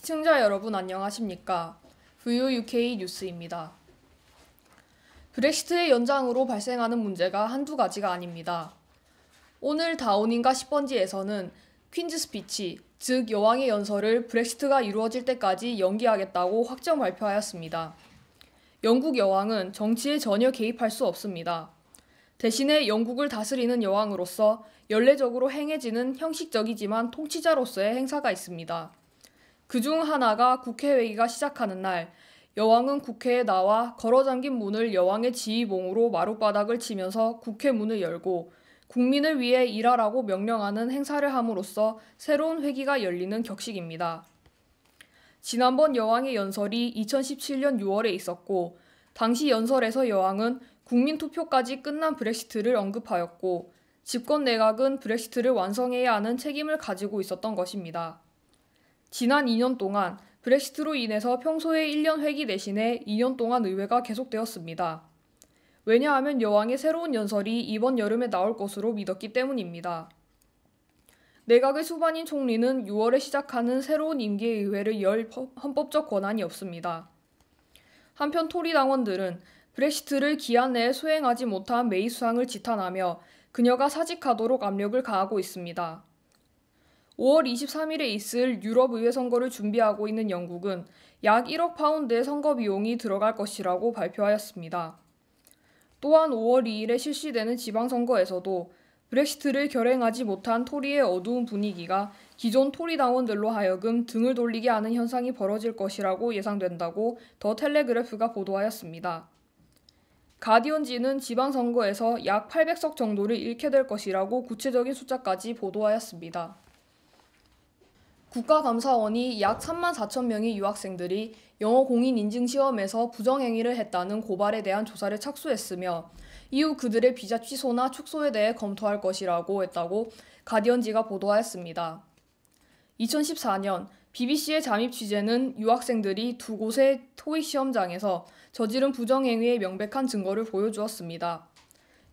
시청자 여러분 안녕하십니까? VOUK 뉴스입니다. 브렉시트의 연장으로 발생하는 문제가 한두 가지가 아닙니다. 오늘 다우닝과 10번지에서는 퀸즈 스피치, 즉 여왕의 연설을 브렉시트가 이루어질 때까지 연기하겠다고 확정 발표하였습니다. 영국 여왕은 정치에 전혀 개입할 수 없습니다. 대신에 영국을 다스리는 여왕으로서 연례적으로 행해지는 형식적이지만 통치자로서의 행사가 있습니다. 그중 하나가 국회회의가 시작하는 날, 여왕은 국회에 나와 걸어잠긴 문을 여왕의 지휘봉으로 마룻바닥을 치면서 국회 문을 열고 국민을 위해 일하라고 명령하는 행사를 함으로써 새로운 회기가 열리는 격식입니다. 지난번 여왕의 연설이 2017년 6월에 있었고, 당시 연설에서 여왕은 국민투표까지 끝난 브렉시트를 언급하였고, 집권 내각은 브렉시트를 완성해야 하는 책임을 가지고 있었던 것입니다. 지난 2년 동안 브렉시트로 인해서 평소의 1년 회기 대신에 2년 동안 의회가 계속되었습니다. 왜냐하면 여왕의 새로운 연설이 이번 여름에 나올 것으로 믿었기 때문입니다. 내각의 수반인 총리는 6월에 시작하는 새로운 임기의 의회를 열 헌법적 권한이 없습니다. 한편 토리 당원들은 브렉시트를 기한 내에 수행하지 못한 메이 수상을 지탄하며 그녀가 사직하도록 압력을 가하고 있습니다. 5월 23일에 있을 유럽 의회 선거를 준비하고 있는 영국은 약 1억 파운드의 선거 비용이 들어갈 것이라고 발표하였습니다. 또한 5월 2일에 실시되는 지방선거에서도 브렉시트를 결행하지 못한 토리의 어두운 분위기가 기존 토리 당원들로 하여금 등을 돌리게 하는 현상이 벌어질 것이라고 예상된다고 더 텔레그래프가 보도하였습니다. 가디언지는 지방선거에서 약 800석 정도를 잃게 될 것이라고 구체적인 숫자까지 보도하였습니다. 국가감사원이 약 34,000명의 유학생들이 영어 공인 인증시험에서 부정행위를 했다는 고발에 대한 조사를 착수했으며 이후 그들의 비자 취소나 축소에 대해 검토할 것이라고 했다고 가디언지가 보도하였습니다. 2014년 BBC의 잠입 취재는 유학생들이 두 곳의 토익 시험장에서 저지른 부정행위의 명백한 증거를 보여주었습니다.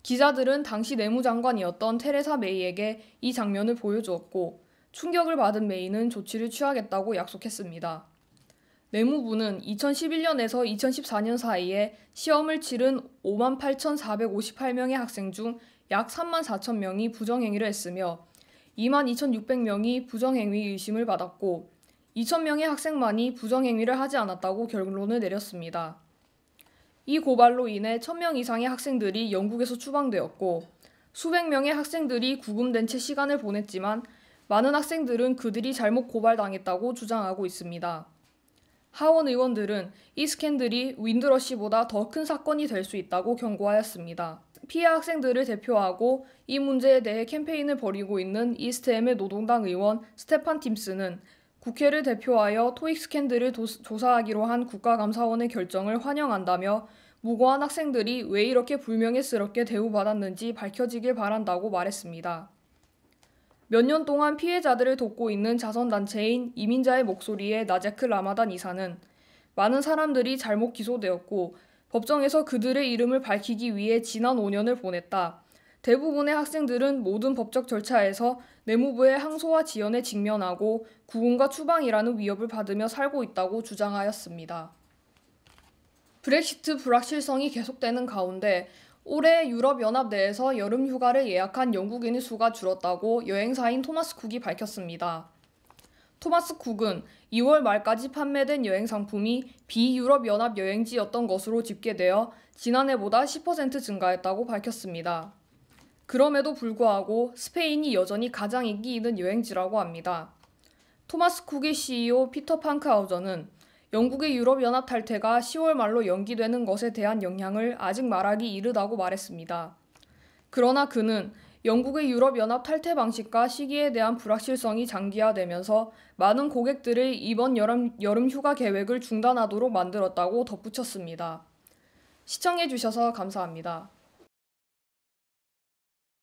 기자들은 당시 내무장관이었던 테레사 메이에게 이 장면을 보여주었고 충격을 받은 메이는 조치를 취하겠다고 약속했습니다. 내무부는 2011년에서 2014년 사이에 시험을 치른 58,458명의 학생 중 약 34,000명이 부정행위를 했으며 22,600명이 부정행위 의심을 받았고 2,000명의 학생만이 부정행위를 하지 않았다고 결론을 내렸습니다. 이 고발로 인해 1,000명 이상의 학생들이 영국에서 추방되었고 수백 명의 학생들이 구금된 채 시간을 보냈지만 많은 학생들은 그들이 잘못 고발당했다고 주장하고 있습니다. 하원 의원들은 이 스캔들이 윈드러시보다 더 큰 사건이 될 수 있다고 경고하였습니다. 피해 학생들을 대표하고 이 문제에 대해 캠페인을 벌이고 있는 이스트햄의 노동당 의원 스테판 팀스는 국회를 대표하여 토익 스캔들을 조사하기로 한 국가감사원의 결정을 환영한다며 무고한 학생들이 왜 이렇게 불명예스럽게 대우받았는지 밝혀지길 바란다고 말했습니다. 몇 년 동안 피해자들을 돕고 있는 자선단체인 이민자의 목소리의 나제크 라마단 이사는 많은 사람들이 잘못 기소되었고 법정에서 그들의 이름을 밝히기 위해 지난 5년을 보냈다. 대부분의 학생들은 모든 법적 절차에서 내무부의 항소와 지연에 직면하고 구금과 추방이라는 위협을 받으며 살고 있다고 주장하였습니다. 브렉시트 불확실성이 계속되는 가운데 올해 유럽연합 내에서 여름 휴가를 예약한 영국인의 수가 줄었다고 여행사인 토마스 쿡이 밝혔습니다. 토마스 쿡은 2월 말까지 판매된 여행 상품이 비유럽연합 여행지였던 것으로 집계되어 지난해보다 10% 증가했다고 밝혔습니다. 그럼에도 불구하고 스페인이 여전히 가장 인기 있는 여행지라고 합니다. 토마스 쿡의 CEO 피터 팡크하우저는 영국의 유럽연합 탈퇴가 10월 말로 연기되는 것에 대한 영향을 아직 말하기 이르다고 말했습니다. 그러나 그는 영국의 유럽연합 탈퇴 방식과 시기에 대한 불확실성이 장기화되면서 많은 고객들의 이번 여름 휴가 계획을 중단하도록 만들었다고 덧붙였습니다. 시청해주셔서 감사합니다.